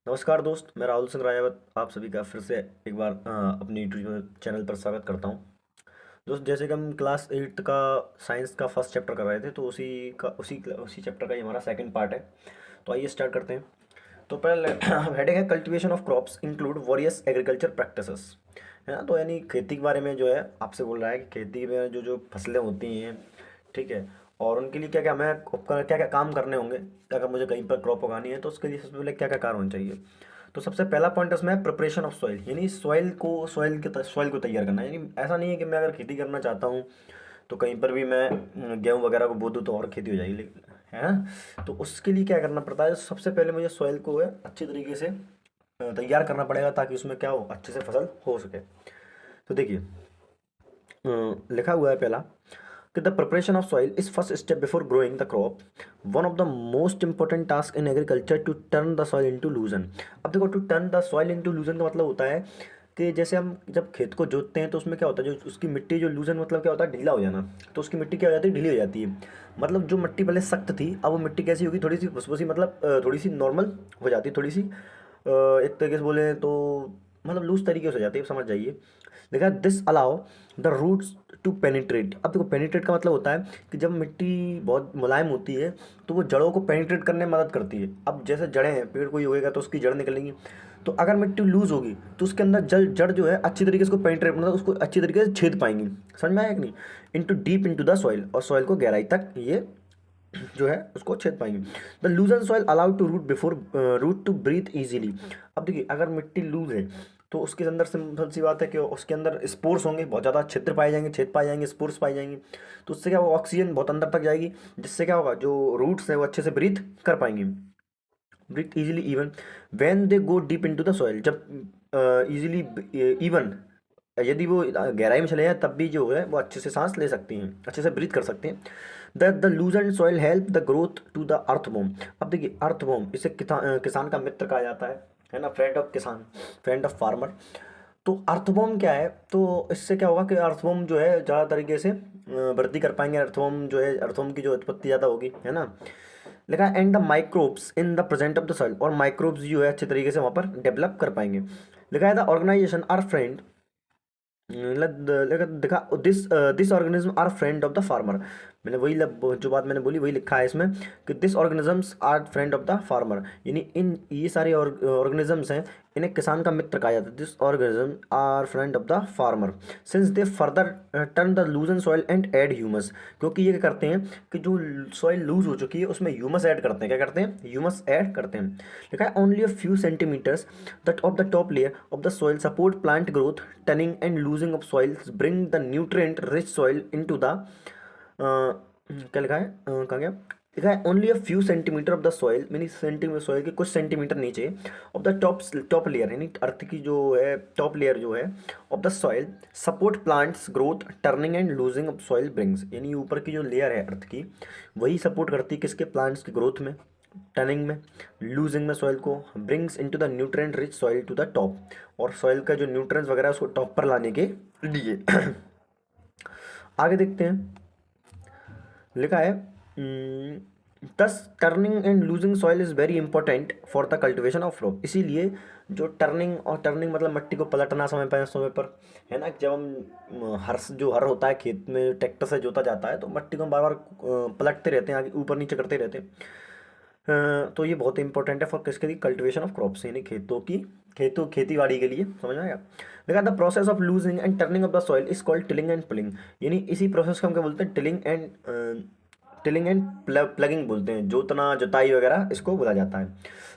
नमस्कार दोस्त, मैं राहुल सिंह राजावत आप सभी का फिर से एक बार अपनी यूट्यूब चैनल पर स्वागत करता हूँ। दोस्त, जैसे कि हम क्लास 8 का साइंस का फर्स्ट चैप्टर कर रहे थे, तो उसी चैप्टर का ये हमारा सेकंड पार्ट है। तो आइए स्टार्ट करते हैं। तो पहले हेडिंग है cultivation of crops include various agriculture practices, है ना। तो यानी खेती के बारे में जो है आपसे बोल रहा है कि खेती में जो जो फसलें होती हैं, ठीक है, और उनके लिए क्या क्या हमें उपकरण क्या क्या काम करने होंगे, क्या क्या मुझे कहीं पर क्रॉप उगानी है तो उसके लिए सबसे पहले क्या क्या कार्य होने चाहिए। तो सबसे पहला पॉइंट इसमें प्रिपरेशन ऑफ सॉइल, यानी सॉइल को तैयार करना। यानी ऐसा नहीं है कि मैं अगर खेती करना चाहता हूँ तो कहीं पर भी मैं गेहूँ वगैरह को बो दूँ तो और खेती हो जाएगी, लेकिन है ना। तो उसके लिए क्या करना पड़ता है, सबसे पहले मुझे सॉइल को है अच्छी तरीके से तैयार करना पड़ेगा ताकि उसमें क्या हो, अच्छे से फसल हो सके। तो देखिए, लिखा हुआ है पहला कि the preparation of soil is first step before growing the crop. One of the most important task in agriculture to turn the soil into loosen. अब देखो, to turn the soil into loosen का मतलब होता है कि जैसे हम जब खेत को जोतते हैं तो उसमें क्या होता है, जो उसकी मिट्टी जो लूजन मतलब क्या होता है, ढीला हो जाना। तो उसकी मिट्टी क्या हो जाती है, ढीली हो जाती है। मतलब जो मिट्टी पहले सख्त थी, अब वो मिट्टी कैसी होगी, थोड़ी सी फुसफुसी, मतलब थोड़ी सी नॉर्मल हो जाती है, थोड़ी सी एक तरीके से बोले तो मतलब लूज तरीके से हो जाती है, समझ जाइए। देखा, this allow the roots to penetrate. अब देखो, पेनिट्रेट का मतलब होता है कि जब मिट्टी बहुत मुलायम होती है तो वो जड़ों को पेनिट्रेट करने में मदद करती है। अब जैसे जड़ें हैं, पेड़ कोई उगेगा तो उसकी जड़ निकलेंगी। तो अगर मिट्टी लूज होगी तो उसके अंदर जड़ जो है अच्छी तरीके से उसको पेनिट्रेट, मतलब उसको अच्छी तरीके से छेद पाएंगी। समझ में आया कि नहीं। Into deep into the soil, और सॉइल को गहराई तक ये जो है उसको छेद पाएंगे। The loosen soil allowed to root before root to breathe easily. अब देखिए, अगर मिट्टी लूज है तो उसके अंदर सिंपल सी बात है कि उसके अंदर स्पोर्स होंगे, बहुत ज़्यादा छिद्र पाए जाएंगे, छेद पाए जाएंगे, स्पोर्स पाए जाएंगे। तो उससे क्या होगा, ऑक्सीजन बहुत अंदर तक जाएगी, जिससे क्या होगा, जो रूट्स है वो अच्छे से ब्रीथ कर पाएंगे, breathe easily even when they go deep into the soil. जब इजीली इवन यदि वो गहराई में चले जाए तब भी जो है वो अच्छे से सांस ले सकती हैं, अच्छे से ब्रीथ कर सकते हैं। The loosen soil help the growth to the earthworm. अब देखिए, अर्थवॉर्म इसे किसान का मित्र कहा जाता है ना, फ्रेंड ऑफ किसान, फ्रेंड ऑफ फार्मर। तो अर्थवॉर्म क्या है, तो इससे क्या होगा कि अर्थवॉर्म जो है ज़्यादा तरीके से वृद्धि कर पाएंगे। अर्थवॉर्म जो है, अर्थवॉर्म की जो उत्पत्ति ज़्यादा होगी, है ना। लिखा है and the microbes in the present of the soil, और माइक्रोब्स जो है अच्छे तरीके से वहाँ पर डेवलप कर पाएंगे। लिखा है द ऑर्गेनाइजेशन आर फ्रेंड, देखा, this this organism are friend of the farmer. मैंने वही जो बात मैंने बोली वही लिखा है इसमें कि this organisms are friend of the farmer, यानी इन ये सारे ऑर्गेनिजम्स हैं, इन्हें किसान का मित्र कहा जाता है। This organism are friend of the farmer since they further turn the loosen soil and add humus. क्योंकि ये क्या करते हैं कि जो सॉइल लूज हो चुकी है उसमें ह्यूमस ऐड करते हैं। क्या करते हैं, ह्यूमस ऐड करते हैं। लिखा है only a few centimetres that of the top layer of the soil support plant growth, thinning and losing of soils bring the nutrient rich soil into the क्या लिखा है, कहाँ गया, लिखा है only a few centimetre of the soil, मीनी centimetre, soil के कुछ सेंटीमीटर नीचे ऑफ द टॉप लेयर, यानी अर्थ की जो है टॉप लेयर जो है of the soil support plants growth, turning and losing of soil brings. यानी ऊपर की जो लेयर है अर्थ की, वही सपोर्ट करती है किसके, प्लांट्स की ग्रोथ में, टर्निंग में, लूजिंग में सॉइल को, brings into the nutrient rich soil to the top, और सॉइल का जो न्यूट्रिएंट्स वगैरह है उसको टॉप पर लाने के लिए। आगे देखते हैं, लिखा है दस turning and losing soil is very important for the cultivation of crop. इसीलिए जो टर्निंग मतलब मिट्टी को पलटना समय पर, है ना। जब हम हर होता है खेत में, ट्रैक्टर से जोता जाता है तो मिट्टी को हम बार बार पलटते रहते हैं, आगे ऊपर नीचे करते रहते हैं। तो ये बहुत इंपॉर्टेंट है फॉर किसके लिए, कल्टिवेशन ऑफ क्रॉप्स, यानी खेती बाड़ी के लिए। समझ में आया। देखा, the process of losing and turning of the soil is called tilling and pulling. यानी इसी प्रोसेस को हम क्या बोलते हैं, टिलिंग एंड प्लगिंग बोलते हैं। जोतना, जुताई वगैरह इसको बोला जाता है।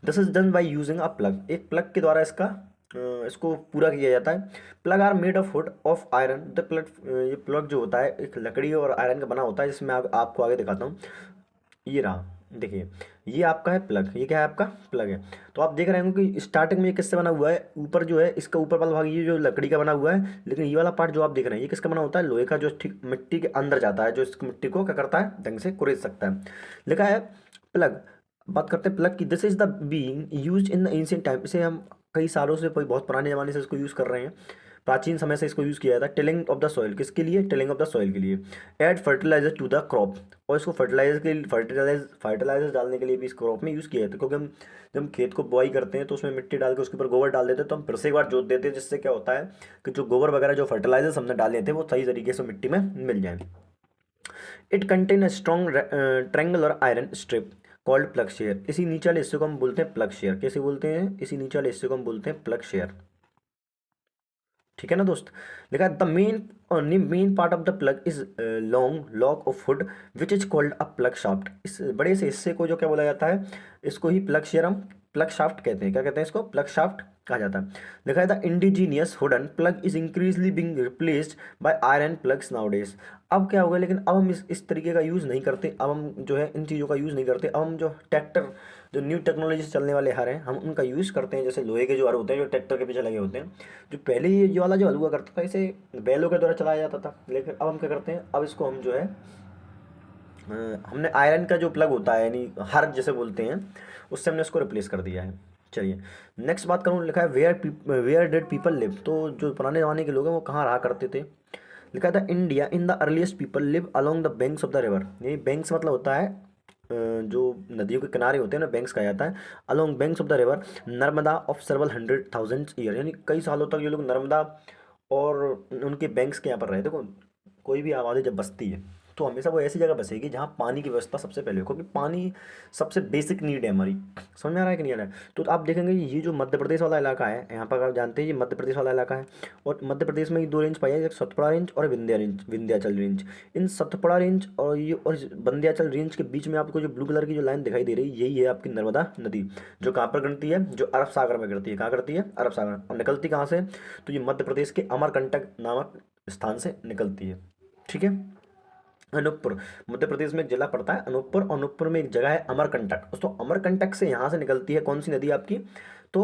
This is done by using a plough. एक प्लग के द्वारा इसको पूरा किया जाता है। Plough are made of wood of iron. The plough, ये प्लग जो होता है एक लकड़ी और आयरन का बना होता है, जिसमें आपको आगे दिखाता हूँ। ये रहा, देखिए, ये आपका है प्लग, ये क्या है, आपका प्लग है। तो आप देख रहे होंगे कि स्टार्टिंग में ये किससे बना हुआ है, ऊपर जो है इसका ऊपर वाला भाग ये जो लकड़ी का बना हुआ है, लेकिन ये वाला पार्ट जो आप देख रहे हैं ये किसका बना होता है, लोहे का, जो ठीक मिट्टी के अंदर जाता है, जो इस मिट्टी को क्या करता है, ढंग से कुरेद सकता है। लिखा है प्लग। बात करते हैं प्लग की। This is the being used in the ancient time. इसे हम कई सालों से, कोई बहुत पुराने ज़माने से इसको यूज़ कर रहे हैं। प्राचीन समय से इसको यूज़ किया जाता है टिलिंग ऑफ द सॉइल, किसके लिए, टिलिंग ऑफ द सॉइल के लिए। Add fertiliser to the crop, और इसको फर्टिलाइजर डालने के लिए भी इस क्रॉप में यूज़ किया जाता है, क्योंकि हम जब हम खेत को बुआई करते हैं तो उसमें मिट्टी डाल के उसके ऊपर गोबर डाल देते हैं, तो हम फिर से एक बार जोत देते हैं, जिससे क्या होता है कि जो गोबर वगैरह जो फर्टिलाइजर्स हमने डाले थे वो सही तरीके से मिट्टी में मिल जाए। It contain a strong triangular iron strip called plug share, इसी नीचे वाले हिस्से को हम बोलते हैं प्लग शेयर। कैसे बोलते हैं, इसी नीचे वाले हिस्से को हम बोलते हैं प्लग शेयर। ठीक है ना दोस्त। लिखा the main part of the plug is long lock of would which is called a plug shaft, इस बड़े से हिस्से को जो क्या बोला जाता है, इसको ही प्लग शेयर हम प्लग शाफ्ट कहते हैं। क्या कहते हैं इसको, प्लग शाफ्ट कहा जाता है। देखा है the indigenous wooden plough is increasingly being replaced by iron ploughs nowadays. अब क्या होगा, लेकिन अब हम इस तरीके का यूज़ नहीं करते, अब हम जो है इन चीज़ों का यूज़ नहीं करते। अब हम जो ट्रैक्टर, जो न्यू टेक्नोलॉजी से चलने वाले हर हैं, हम उनका यूज़ करते हैं। जैसे लोहे के जो हर होते हैं जो ट्रैक्टर के पीछे लगे होते हैं, जो पहले ये जो वाला जो हल हुआ करता था इसे बैलों के द्वारा चलाया जाता था, लेकिन अब हम क्या करते हैं, अब इसको हम जो है हमने आयरन का जो प्लग होता है यानी हर जैसे बोलते हैं, उससे हमने इसको रिप्लेस कर दिया है। चलिए नेक्स्ट बात करूँ, लिखा है वेयर डिड पीपल लिव, तो जो पुराने ज़माने के लोग हैं वो कहाँ रहा करते थे। लिखा था India in the earliest people live along the banks of the river, ये बैंक्स मतलब होता है जो नदियों के किनारे होते हैं ना, बैंक्स कहा जाता है। Along banks of the river Narmada of several 100,000 year, यानी कई सालों तक ये लोग नर्मदा और उनके बैंक्स के यहाँ पर रहे। देखो कोई भी आबादी जब बसती है तो हमेशा वो ऐसी जगह बसेगी जहाँ पानी की व्यवस्था सबसे पहले हो, क्योंकि पानी सबसे बेसिक नीड है हमारी। समझ में आ रहा है कि नहीं आ रहा है। तो आप देखेंगे ये जो मध्य प्रदेश वाला इलाका है, यहाँ पर आप जानते हैं ये मध्य प्रदेश वाला इलाका है, और मध्य प्रदेश में ये दो रेंज पाई है, एक सतपुड़ा रेंज और विंध्याचल रेंज। इन सतपुड़ा रेंज और ये और विंध्याचल रेंज के बीच में आपको जो ब्लू कलर की जो लाइन दिखाई दे रही है, यही है आपकी नर्मदा नदी, जो कहाँ पर गिरती है, जो अरब सागर में गिरती है। कहाँ गिरती है, अरब सागर। और निकलती कहाँ से, तो ये मध्य प्रदेश के अमरकंटक नामक स्थान से निकलती है। ठीक है। अनूपपुर, मध्य प्रदेश में एक जिला पड़ता है अनूपपुर, और अनूपपुर में एक जगह है अमरकंटक। तो अमरकंटक से यहाँ से निकलती है कौन सी नदी आपकी, तो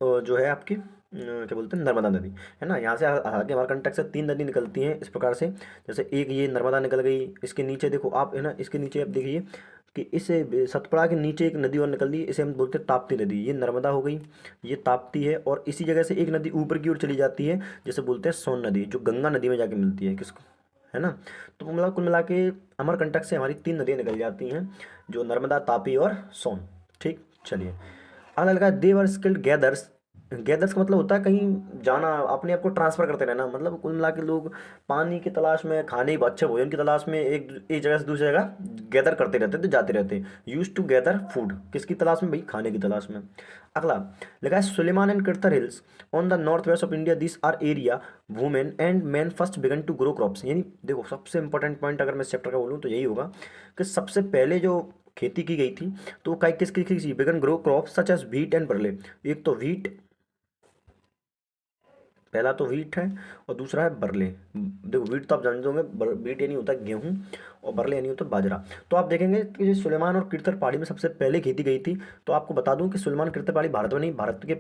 जो है आपकी क्या बोलते हैं, नर्मदा नदी, है ना। यहाँ से आगे अमरकंटक से 3 नदी निकलती हैं इस प्रकार से। जैसे एक ये नर्मदा निकल गई, इसके नीचे देखो आप, है ना, इसके नीचे आप देखिए कि इस सतपुड़ा के नीचे एक नदी और निकल दी, इसे हम बोलते हैं ताप्ती नदी। ये नर्मदा हो गई, ये ताप्ती है, और इसी जगह से एक नदी ऊपर की ओर चली जाती है, जिसे बोलते हैं सोन नदी, जो गंगा नदी में जाके मिलती है, किसको, है ना। तो मतलब कुल मिला के अमरकंटक से हमारी 3 नदियाँ निकल जाती हैं, जो नर्मदा, तापी और सोन। ठीक, चलिए अगला लगा देवर स्किल्ड गैदर्स। गैदर्स का मतलब होता है कहीं जाना, अपने आप को ट्रांसफर करते रहना। मतलब कुल मिला के लोग पानी की तलाश में, खाने अच्छे भोजन की तलाश में एक जगह से दूसरी जगह गैदर करते रहते थे, जाते रहते। यूज टू गैदर फूड, किसकी तलाश में भाई, खाने की तलाश में। अगला लिखा है Sulaiman and Kirthar hills on the north west of India, this are area women and man first began to grow crops. यानी देखो सबसे इंपॉर्टेंट पॉइंट अगर मैं इस चैप्टर का बोलूँ तो यही होगा कि सबसे पहले जो खेती की गई थी तो वो किसकी began grow crop such as wheat and barley. एक तो व्हीट, पहला तो व्हीट है और दूसरा है बरले। देखो व्हीट तो आप जानते होंगे, व्हीट यानी होता है गेहूं, और बरले यानी होता है बाजरा। तो आप देखेंगे कि जो सुलेमान और किरथर पहाड़ी में सबसे पहले खेती गई थी। तो आपको बता दूं कि सुलेमान किरथर पहाड़ी भारत में नहीं, भारत के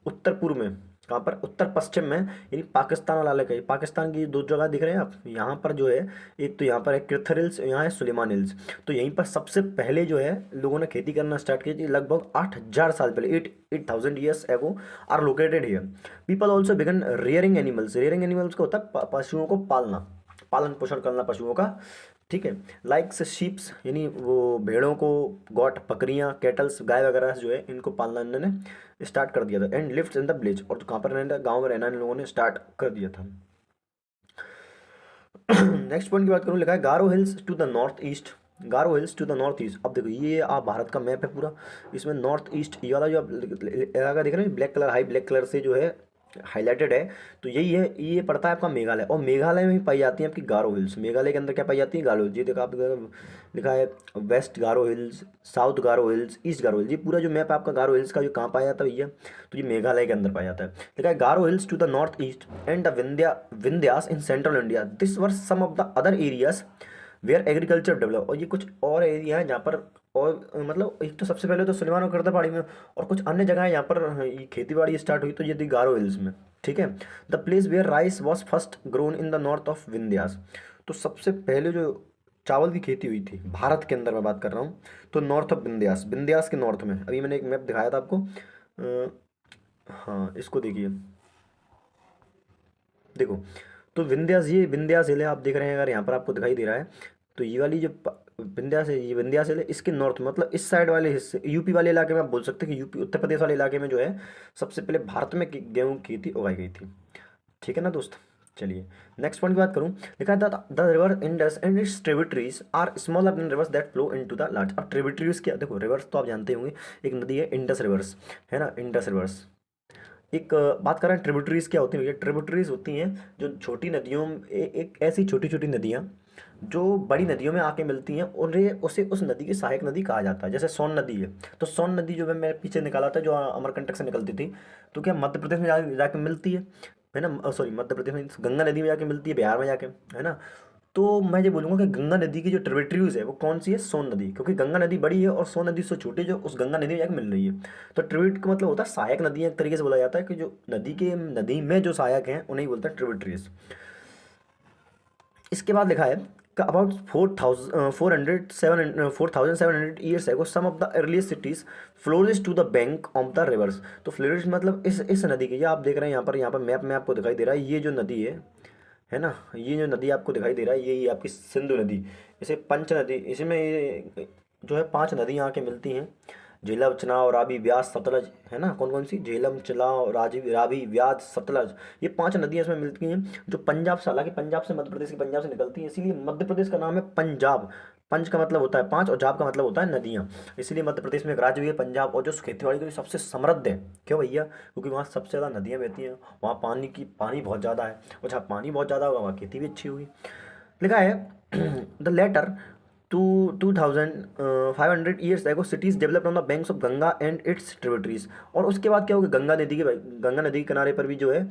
उत्तर पूर्व में, कहाँ पर, उत्तर पश्चिम में, यानी पाकिस्तान वाला इलाका है। पाकिस्तान की दो जगह दिख रहे हैं आप, यहाँ पर जो है एक तो यहाँ पर है किरथर हिल्स, यहाँ है सुलेमान हिल्स। तो यहीं पर सबसे पहले जो है लोगों ने खेती करना स्टार्ट की थी, लगभग 8,000 साल पहले, 8,000 years ago are located here. People also began rearing animals. Rearing animals का होता है पशुओं को पालना, पालन पोषण करना पशुओं का। ठीक है। लाइक्स शीप्स, यानी वो भेड़ों को, गॉट, बकरियां, कैटल्स, गाय वगैरह जो है इनको पालना इन्होंने स्टार्ट कर दिया था। And lives in the village, और कहाँ पर रहना, गाँव में रहना इन लोगों ने स्टार्ट कर दिया था। नेक्स्ट पॉइंट की बात करूँ, लिखा है Garo Hills to the north east. Garo Hills to the north east. अब देखो ये आप भारत का मैप है पूरा, इसमें नॉर्थ ईस्ट ये वाला जो आप इलाका देख रहे हैं black colour, high black colour से जो है हाईलाइटेड है, तो यही है, ये पड़ता है आपका मेघालय। और मेघालय में ही पाई जाती है आपकी गारो हिल्स। मेघालय के अंदर क्या पाई जाती है, गारो हिल्स। ये देखो आप लिखा है वेस्ट गारो हिल्स, साउथ गारो हिल्स, ईस्ट गारो हिल्स। ये पूरा जो मैप है आपका गारो हिल्स का, जो कहाँ पाया जाता है भैया, तो ये मेघालय के अंदर पाया जाता है। लिखा है Garo Hills to the north east and the Vindhyas in central India, this were some of the other areas where agriculture develop. और ये कुछ और एरिया है जहाँ पर, और मतलब एक तो सबसे पहले तो सुलेमान और करदा पहाड़ी में, और कुछ अन्य जगह है यहाँ पर ये खेती बाड़ी स्टार्ट हुई, तो ये थी गारो हिल्स में। ठीक है। The place where rice was first grown in the north of Vindhyas. तो सबसे पहले जो चावल की खेती हुई थी भारत के अंदर मैं बात कर रहा हूँ, तो नॉर्थ ऑफ विंध्यास, विंध्यास के नॉर्थ में। अभी मैंने एक मैप दिखाया था आपको, हाँ इसको देखिए, देखो, तो विंध्यास, ये विंध्याचल है, आप देख रहे हैं, अगर यहाँ पर आपको दिखाई दे रहा है तो ये वाली जो विंध्याचल, ये विंध्याचल है, इसके नॉर्थ मतलब इस साइड वाले हिस्से, यूपी वाले इलाके में आप बोल सकते हैं कि यूपी उत्तर प्रदेश वाले इलाके में जो है सबसे पहले भारत में गेहूँ की खेती उगाई गई थी। ठीक है ना दोस्त। चलिए नेक्स्ट पॉइंट की बात करूँ, लिखा है the river Indus and its tributaries are smaller than rivers that flow into the large. अब ट्रिब्यूटरीज क्या, देखो रिवर्स तो आप जानते होंगे, एक नदी है इंडस रिवर्स, है ना, इंडस रिवर्स। एक बात कर रहे हैं ट्रिब्यूटरीज क्या होती है भैया, ट्रिब्यूटरीज होती हैं जो छोटी नदियों एक ऐसी छोटी छोटी नदियाँ जो बड़ी नदियों में आके मिलती हैं, उन्हें उसे उस नदी की सहायक नदी कहा जाता है। जैसे सोन नदी है, तो सोन नदी जो मैं पीछे निकाला था, जो अमरकंटक से निकलती थी, तो क्या मध्य प्रदेश में जाके मिलती है ना, सॉरी मध्य प्रदेश में गंगा नदी में जाके मिलती है, बिहार में जाके, है ना। तो मैं ये बोलूँगा कि गंगा नदी की जो ट्रिब्यूटरीज है वो कौन सी है, सोन नदी, क्योंकि गंगा नदी बड़ी है और सोन नदी से छोटी जो उस गंगा नदी में जाके मिल रही है। तो ट्रिब्यूट का मतलब होता है सहायक नदी, एक तरीके से बोला जाता है कि जो नदी में जो सहायक हैं उन्हें बोलते हैं ट्रिब्यूटरीज। इसके बाद लिखा है about 4,700 years ago some of the earliest cities flourish to the bank of the rivers. तो फ्लोरिश मतलब इस नदी की, ये आप देख रहे हैं यहाँ पर मैप में आपको दिखाई दे रहा है, ये जो नदी है ना, ये जो नदी आपको दिखाई दे रहा है ये आपकी सिंधु नदी, इसे पंच नदी, इसमें ये जो है 5 नदियाँ आके मिलती हैं, झेलम चनाव रावी व्यास सतलज, है ना, कौन कौन सी, झेलम चनाव रावी व्यास सतलज, ये 5 नदियाँ इसमें मिलती हैं, जो पंजाब से, हालांकि पंजाब से, मध्य प्रदेश की पंजाब से निकलती हैं, इसीलिए मध्य प्रदेश का नाम है पंजाब। पंच का मतलब होता है 5 और जाब का मतलब होता है नदियाँ, इसलिए मध्य प्रदेश में एक राज्य भी है पंजाब, और जो खेतीबाड़ी के लिए सबसे समृद्ध है। क्यों भैया, क्योंकि वहाँ सबसे ज़्यादा नदियाँ बहती हैं, वहाँ पानी बहुत ज़्यादा है, और जहाँ पानी बहुत ज़्यादा होगा वहाँ खेती भी अच्छी होगी। लिखा है the later to 2,500 years ago cities developed on the banks of Ganga and its tributaries. और उसके बाद क्या होगा, गंगा नदी के किनारे पर भी जो है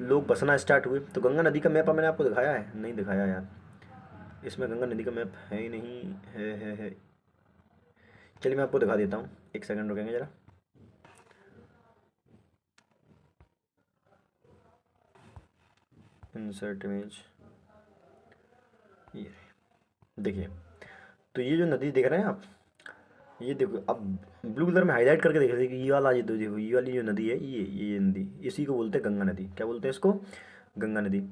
लोग बसना स्टार्ट हुए। तो गंगा नदी का मैप मैंने आपको दिखाया है, नहीं दिखाया यार, इसमें गंगा नदी का मैप है ही नहीं, है। चलिए मैं आपको दिखा देता हूँ, एक सेकंड रुकेंगे जरा। इंसर्ट इमेज, ये देखिए, तो ये जो नदी देख रहे हैं आप, ये देखो अब ब्लू कलर में हाईलाइट करके देख रहे कि ये वाला, ये तो देखो ये वाली जो नदी है, ये नदी, इसी को बोलते हैं गंगा नदी। क्या बोलते हैं इसको, गंगा नदी।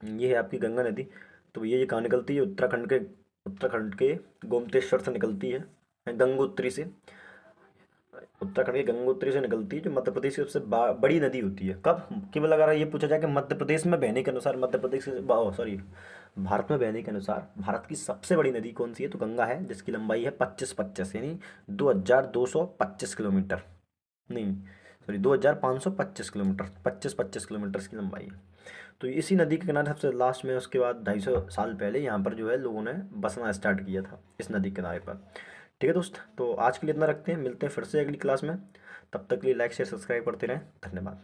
ये है आपकी गंगा नदी। तो ये कहाँ निकलती है, उत्तराखंड के गोमतेश्वर से निकलती है, गंगोत्री से, उत्तराखंड के गंगोत्री से निकलती है, जो मध्य प्रदेश की सबसे बड़ी नदी होती है। कब, केवल अगर ये पूछा जाए कि मध्य प्रदेश में बहने के अनुसार, मध्य प्रदेश से, सॉरी, भारत में बहने के अनुसार भारत की सबसे बड़ी नदी कौन सी है, तो गंगा है, जिसकी लंबाई है 25 यानी 2,225 किलोमीटर, नहीं सॉरी 2,525 किलोमीटर, 25 किलोमीटर की लंबाई है। तो इसी नदी के किनारे सबसे लास्ट में, उसके बाद 250 साल पहले यहाँ पर जो है लोगों ने बसना स्टार्ट किया था इस नदी के किनारे पर। ठीक है दोस्त, तो आज के लिए इतना रखते हैं, मिलते हैं फिर से अगली क्लास में, तब तक के लिए लाइक शेयर सब्सक्राइब करते रहें, धन्यवाद।